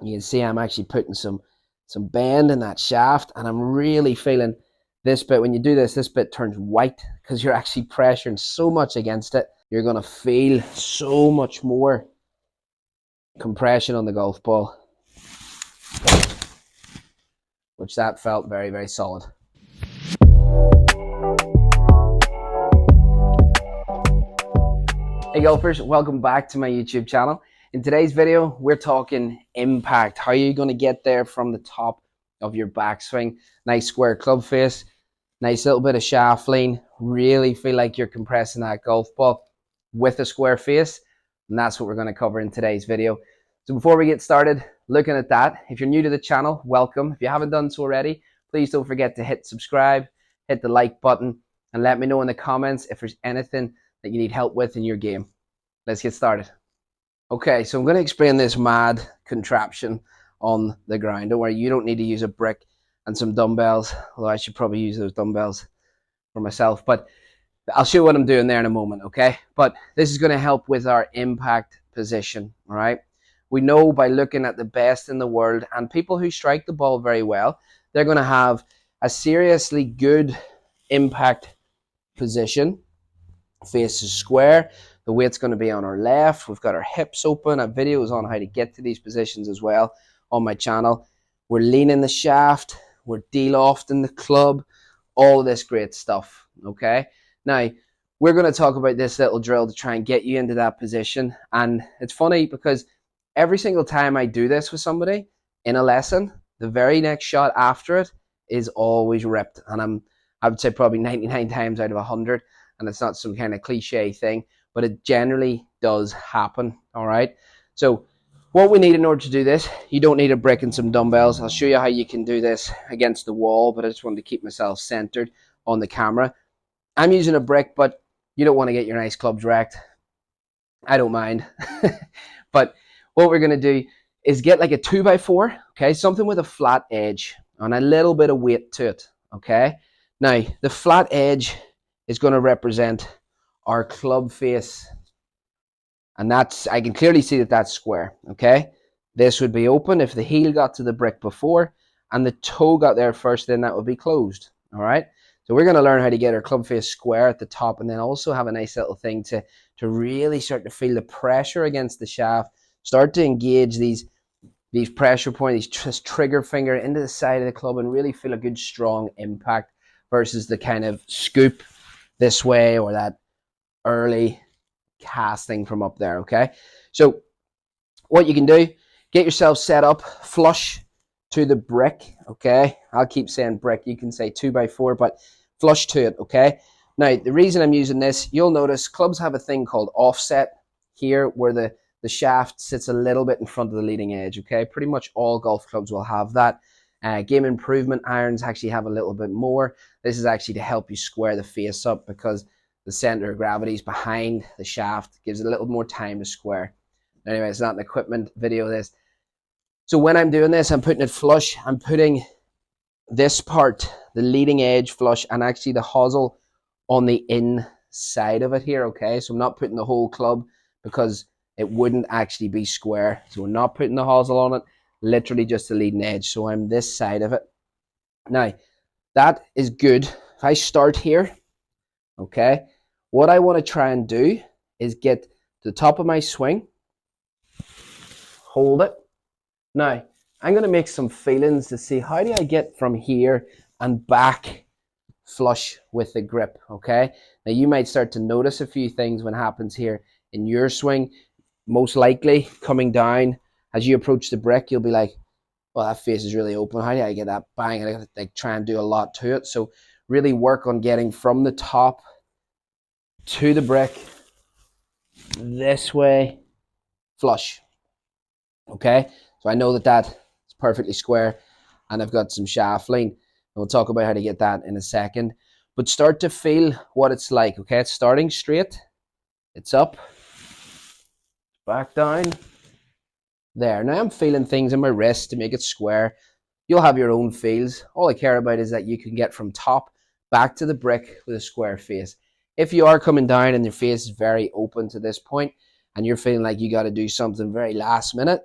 You can see I'm actually putting some bend in that shaft, and I'm really feeling this bit. When you do this, this bit turns white because you're actually pressuring so much against it. You're going to feel so much more compression on the golf ball, which that felt very, very solid. Hey golfers, welcome back to my YouTube channel. In today's video, we're talking impact. How are you going to get there from the top of your backswing? Nice square club face, nice little bit of shaft lean. Really feel like you're compressing that golf ball with a square face. And that's what we're going to cover in today's video. So before we get started looking at that, if you're new to the channel, welcome. If you haven't done so already, please don't forget to hit subscribe, hit the like button, and let me know in the comments if there's anything that you need help with in your game. Let's get started. Okay, so I'm going to explain this mad contraption on the ground. Don't worry, you don't need to use a brick and some dumbbells, although I should probably use those dumbbells for myself, but I'll show you what I'm doing there in a moment, okay? But this is going to help with our impact position, all right? We know by looking at the best in the world and people who strike the ball very well, they're going to have a seriously good impact position. Face is square. The weight's going to be on our left. We've got our hips open. I have videos on how to get to these positions as well on my channel. We're leaning the shaft. We're de-lofting the club. All of this great stuff, okay? Now, we're going to talk about this little drill to try and get you into that position. And it's funny because every single time I do this with somebody in a lesson, the very next shot after it is always ripped. And I would say probably 99 times out of 100. And it's not some kind of cliche thing, but it generally does happen, all right? So what we need in order to do this, you don't need a brick and some dumbbells. I'll show you how you can do this against the wall, but I just wanted to keep myself centered on the camera. I'm using a brick, but you don't want to get your nice clubs wrecked. I don't mind. But what we're going to do is get like a 2x4, okay? Something with a flat edge and a little bit of weight to it, okay? Now, the flat edge is going to represent our club face, and I can clearly see that that's square, okay? This would be open. If the heel got to the brick before and the toe got there first, then that would be closed, all right? So we're going to learn how to get our club face square at the top, and then also have a nice little thing to really start to feel the pressure against the shaft, start to engage these pressure points, these trigger finger into the side of the club, and really feel a good strong impact versus the kind of scoop this way or that early casting from up there, okay? So what you can do, get yourself set up flush to the brick, okay? I'll keep saying brick, you can say 2x4, but flush to it, okay? Now, the reason I'm using this, you'll notice clubs have a thing called offset here where the shaft sits a little bit in front of the leading edge, okay? Pretty much all golf clubs will have that. Game improvement irons actually have a little bit more. This is actually to help you square the face up because the center of gravity is behind the shaft, gives it a little more time to square. Anyway, it's not an equipment video, this. So when I'm doing this, I'm putting it flush. I'm putting this part, the leading edge flush, and actually the hosel on the inside of it here, okay? So I'm not putting the whole club because it wouldn't actually be square. So we're not putting the hosel on it, literally just the leading edge. So I'm this side of it. Now, that is good. If I start here, okay, what I want to try and do is get to the top of my swing, hold it. Now, I'm going to make some feelings to see how do I get from here and back flush with the grip, okay? Now, you might start to notice a few things when it happens here in your swing. Most likely, coming down, as you approach the brick, you'll be like, well, that face is really open. How do I get that bang? I got to try and do a lot to it. So really work on getting from the top to the brick this way, flush. Okay, so I know that that's perfectly square, and I've got some shaft lean. And we'll talk about how to get that in a second. But start to feel what it's like. Okay, it's starting straight. It's up, back down. There. Now I'm feeling things in my wrist to make it square. You'll have your own feels. All I care about is that you can get from top back to the brick with a square face. If you are coming down and your face is very open to this point and you're feeling like you got to do something very last minute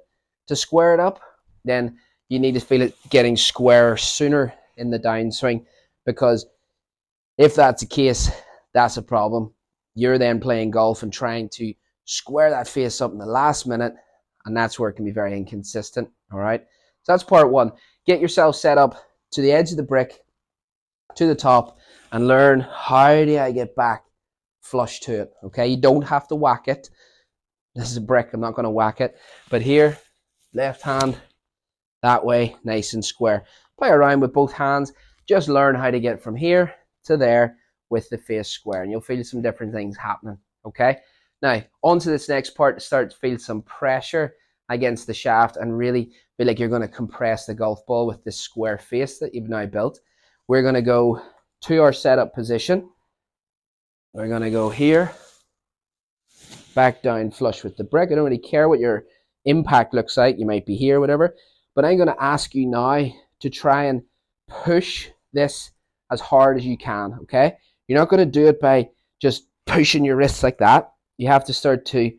to square it up, then you need to feel it getting square sooner in the downswing, because if that's the case, that's a problem. You're then playing golf and trying to square that face up in the last minute, and that's where it can be very inconsistent. All right, so that's part one. Get yourself set up to the edge of the brick, to the top, and learn, how do I get back flush to it? Okay, you don't have to whack it. This is a brick, I'm not going to whack it. But here, left hand, that way, nice and square. Play around with both hands. Just learn how to get from here to there with the face square, and you'll feel some different things happening. Okay, now on to this next part to start to feel some pressure against the shaft and really feel like you're going to compress the golf ball with this square face that you've now built. We're going to go to our setup position. We're going to go here, back down flush with the brick. I don't really care what your impact looks like. You might be here, whatever. But I'm going to ask you now to try and push this as hard as you can, okay? You're not going to do it by just pushing your wrists like that. You have to start to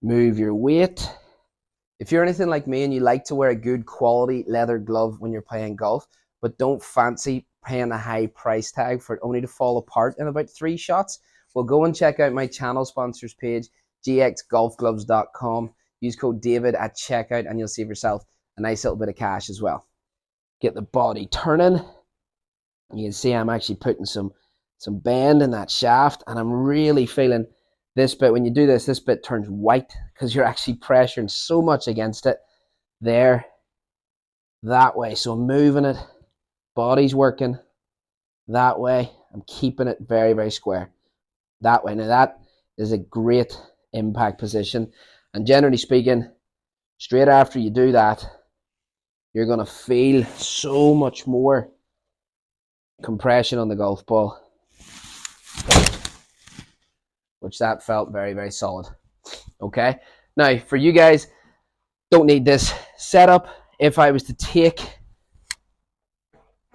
move your weight. If you're anything like me and you like to wear a good quality leather glove when you're playing golf, but don't fancy paying a high price tag for it only to fall apart in about 3 shots, well, go and check out my channel sponsors page, gxgolfgloves.com. Use code David at checkout and you'll save yourself a nice little bit of cash as well. Get the body turning. You can see I'm actually putting some bend in that shaft, and I'm really feeling this bit. When you do this, this bit turns white because you're actually pressuring so much against it. There, that way. So I'm moving it, body's working that way. I'm keeping it very, very square that way. Now that is a great impact position, and generally speaking, straight after you do that, you're going to feel so much more compression on the golf ball, which that felt very, very solid. Okay, now for you guys, don't need this setup. If I was to take,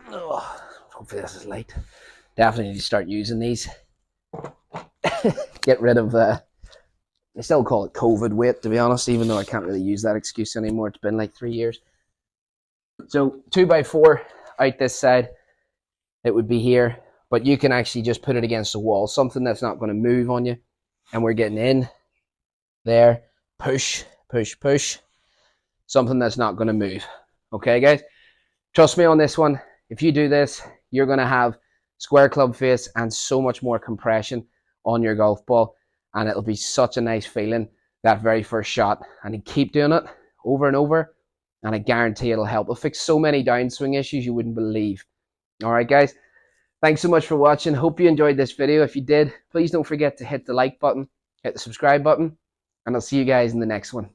hopefully this is light, definitely need to start using these. Get rid of I still call it COVID weight, to be honest, even though I can't really use that excuse anymore. It's been like 3 years. So 2x4 out this side, it would be here, but you can actually just put it against the wall, something that's not going to move on you. And we're getting in there, push, push, push, something that's not going to move. Okay, guys, trust me on this one. If you do this, you're going to have square club face and so much more compression on your golf ball, and it'll be such a nice feeling that very first shot. And you keep doing it over and over, and I guarantee it'll help. It'll fix so many downswing issues you wouldn't believe. All right, guys, thanks so much for watching. Hope you enjoyed this video. If you did, please don't forget to hit the like button, hit the subscribe button, and I'll see you guys in the next one.